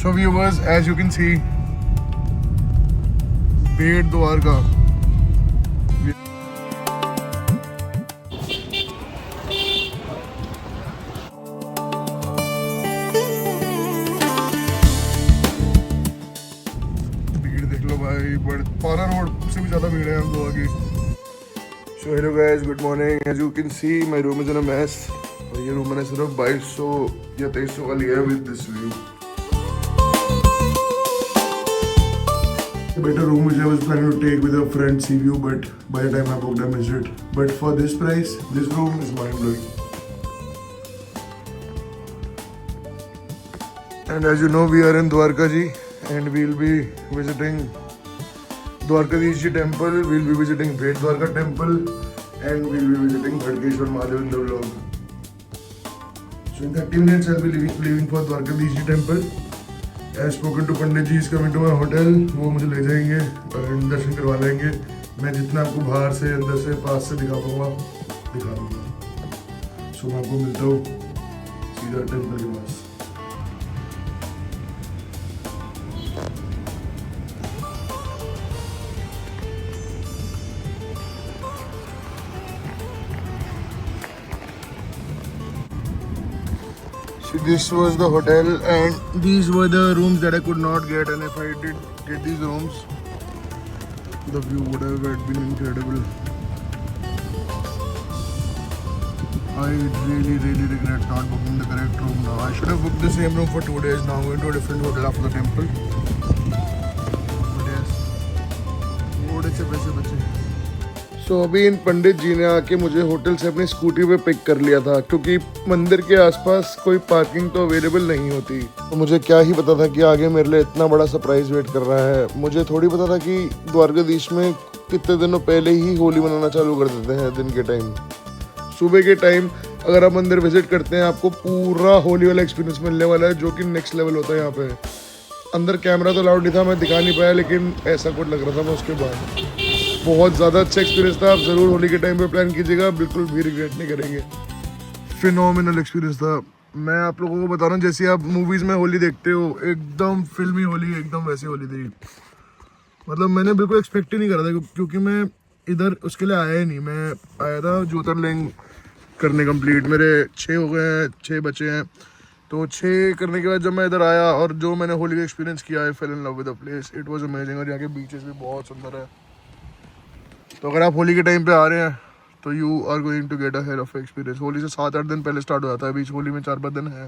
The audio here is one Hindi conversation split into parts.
So viewers, as you can see, बेट द्वारका। भीड़ देख लो भाई, बड़े पारा रोड से भी ज़्यादा भीड़ है हम गोवा की। So hello guys, good morning. As you can see, my room is in a mess. और ये रूम मैंने सिर्फ 2200 या 2300 का लिया है with this view. Better room which I was planning to take with a front sea view, but by the time I booked I missed it. But for this price, this room is mind blowing. And as you know, we are in Dwarka ji, and we'll be visiting Dwarkadhish ji temple. We'll be visiting Bhet Dwarka temple, and we'll be visiting Khadkeshwar Mahadev in the vlog. So in 30 minutes I'll be leaving for Dwarkadhish ji temple. As spoken to Pandit ji is coming to my hotel. वो मुझे ले जाएंगे और दर्शन करवा लेंगे। मैं जितना आपको बाहर से, अंदर से, पास से दिखा पाऊंगा दिखा दूंगा। सो मैं आपको मिलता हूँ सीधा टेम्पल के पास। This was the hotel and these were the rooms that I could not get, and if I did get these rooms, the view would have been incredible. I really regret not booking the correct room now. I should have booked the same room for 2 days. Now I'm going to a different hotel after the temple. But yes, थोड़े से पैसे बचे। सो अभी इन पंडित जी ने आके मुझे होटल से अपनी स्कूटी पे पिक कर लिया था, क्योंकि मंदिर के आसपास कोई पार्किंग तो अवेलेबल नहीं होती। तो मुझे क्या ही पता था कि आगे मेरे लिए इतना बड़ा सरप्राइज वेट कर रहा है। मुझे थोड़ी पता था कि द्वारकाधीश में कितने दिनों पहले ही होली मनाना चालू कर देते हैं। दिन के टाइम, सुबह के टाइम अगर आप मंदिर विजिट करते हैं, आपको पूरा होली वाला एक्सपीरियंस मिलने वाला है, जो कि नेक्स्ट लेवल होता है यहाँ पे। अंदर कैमरा तो अलाउड नहीं था, मैं दिखा नहीं पाया, लेकिन ऐसा कुछ लग रहा था। मैं उसके बाद बहुत ज़्यादा अच्छा एक्सपीरियंस था। आप ज़रूर होली के टाइम पे प्लान कीजिएगा, बिल्कुल भी रिग्रेट नहीं करेंगे। फिनोमिनल एक्सपीरियंस था। मैं आप लोगों को बता रहा हूँ, जैसे आप मूवीज़ में होली देखते हो, एकदम फिल्मी होली, एकदम वैसी होली थी। मतलब मैंने बिल्कुल एक्सपेक्ट ही नहीं करा था, क्योंकि मैं इधर उसके लिए आया ही नहीं। मैं आया था ज्योतिर्लिंग करने कंप्लीट। मेरे 6 हो गए हैं, 6 बचे हैं। तो 6 करने के बाद जब मैं इधर आया और जो मैंने होली का एक्सपीरियंस किया, I fell in love with the place. It was amazing. और यहाँ के बीचेस भी बहुत सुंदर है। तो अगर आप होली के टाइम पे आ रहे हैं तो you are going to get a hell of experience. Holi से 7-8 दिन पहले स्टार्ट हो जाता है, बीच होली में 4-5 दिन है।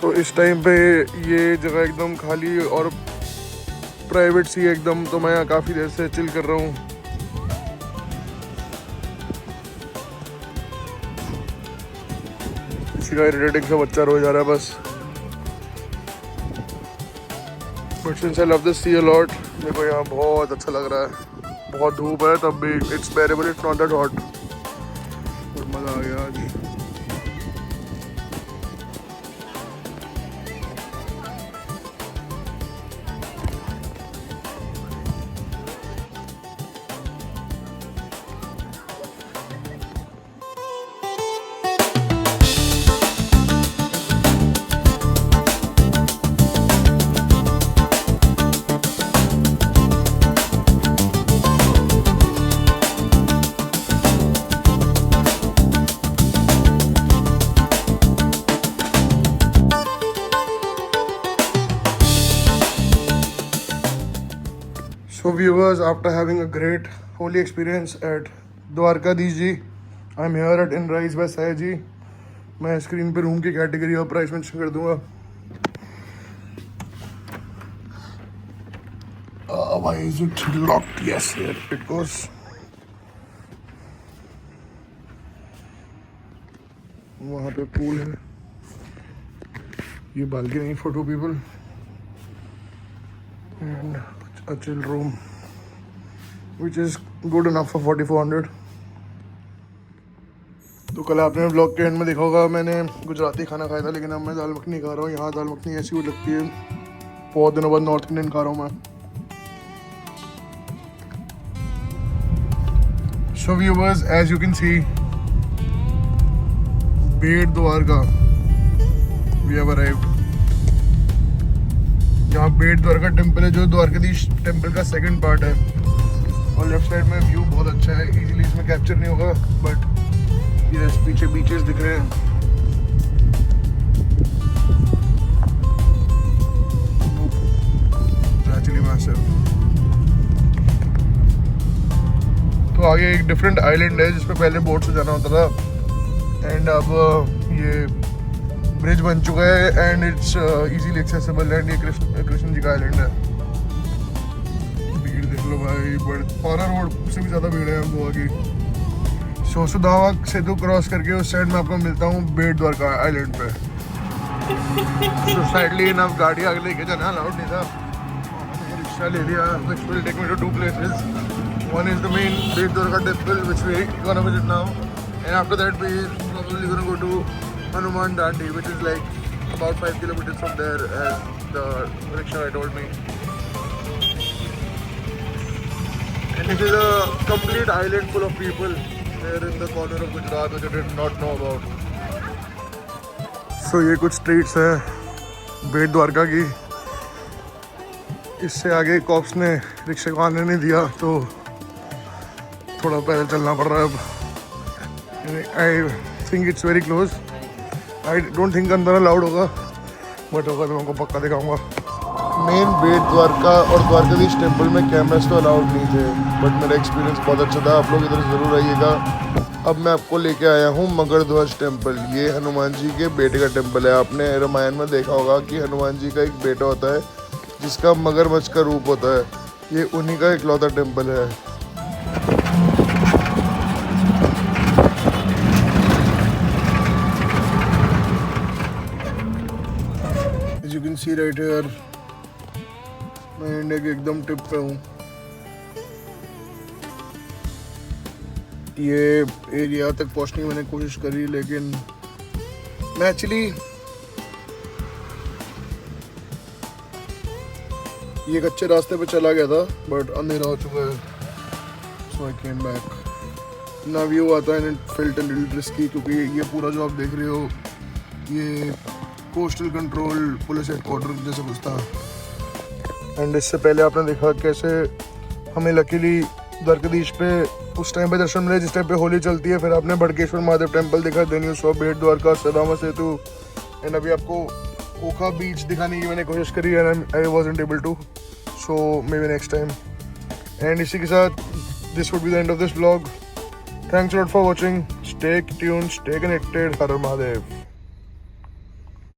तो इस टाइम पे ये जगह एकदम खाली और प्राइवेट सी एकदम। तो मैं यहाँ काफ़ी देर से चिल कर रहा हूँ। किसी का इरिटेटिंग सा बच्चा रो जा रहा है बस। But since I love this sea a lot, मेरे को यहाँ बहुत अच्छा लग रहा है। बहुत धूप है तब भी it's बेरेबल, it's not that hot. मज़ा आ गया आज। So viewers, after having a great holy experience at Dwarkadhish ji, I'm here at In Rise by Sai ji. मैं स्क्रीन पे रूम की कैटेगरी और प्राइस मेंशन कर दूंगा। Why is it locked? Yes, here it goes. वहाँ पे पूल है। ये balcony for 2 people and a chill room which is good enough for 4400. तो कल आपने ब्लॉग के एंड में देखा होगा मैंने गुजराती खाना खाया था, लेकिन अब मैं दाल मखनी खा रहा हूँ। यहाँ दाल मखनी ऐसी वो लगती है, बहुत दिनों बाद नॉर्थ इंडियन खा रहा हूँ मैं। So viewers, as you can see, bat Dwarka, we have arrived. यहाँ बेट द्वारका टेम्पल है जो द्वारकाधीश टेम्पल का सेकंड पार्ट है, और लेफ्ट साइड में व्यू बहुत अच्छा है. इजीली इसमें कैप्चर नहीं होगा, बट यस पीछे बीचेस दिख रहे हैं. Actually massive. तो आगे एक डिफरेंट आइलैंड है जिसपे पहले बोट से जाना होता था, एंड अब ये ब्रिज बन चुका है and it's easily accessible. And ये कृष्ण जी का आइलैंड है. भीड़ देख लो भाई, पारा रोड से भी ज़्यादा भीड़ है गोवा की. सो सुदामा सेतु क्रॉस करके उस साइड में आपको मिलता हूँ बेट द्वारका आइलैंड पे. तो साइडली इन आप गाड़ी आगे लेके जाना अलाउड नहीं था, मैंने रिक्शा ले लिया. Which will take me to 2 places. One is the main Bet Dwarka temple which we gonna visit now, and after that we probably gonna go to Hanuman Dandi, which is like about 5 kilometers from there, as the rickshaw told me. And this is a complete island full of people there in the corner of Gujarat which I did not know about. So ये कुछ streets है बेट द्वारका की. इससे आगे कॉप्स ने रिक्शे को आने नहीं दिया, तो थोड़ा पैदल चलना पड़ रहा है अब. I think it's very close. I don't think अंदर अलाउड होगा, बट होगा तो मैं आपको पक्का दिखाऊंगा. मेन बेट द्वारका और द्वारकाधीश टेम्पल में कैमरास तो अलाउड नहीं थे, बट मेरा एक्सपीरियंस बहुत अच्छा था. आप लोग इधर ज़रूर आइएगा. अब मैं आपको लेके आया हूँ मगरध्वज टेम्पल. ये हनुमान जी के बेटे का टेम्पल है. आपने रामायण में देखा होगा कि हनुमान जी का एक बेटा होता है जिसका मगरमच्छ का रूप होता है. ये उन्हीं का इकलौता टेम्पल है. As you can see right here, मैं इंडिया के एकदम टिप पे हूँ. ये एरिया तक पहुँचने की मैंने कोशिश करी, लेकिन मैं एक्चुअली ये कच्चे रास्ते पे चला गया था, बट अंधेरा हो चुका है. सो आई केम बैक. ना व्यू आता है, and it felt a little risky, क्योंकि ये पूरा जो आप देख रहे हो ये कोस्टल कंट्रोल पुलिस हेडक्वार्टर जैसा कुछ था. एंड इससे पहले आपने देखा कैसे हमें लकीली द्वारकाधीश पे उस टाइम पे दर्शन मिले जिस टाइम पे होली चलती है. फिर आपने बड़केश्वर महादेव टेम्पल देखा, then you saw Bet Dwarka, Sudama Setu, and अभी आपको ओखा बीच दिखाने की मैंने कोशिश करी and I wasn't able to. So maybe next time. And इसी के साथ this would be the end of this vlog. Thanks lot for watching. Stay tuned, stay connected. हर हर महादेव.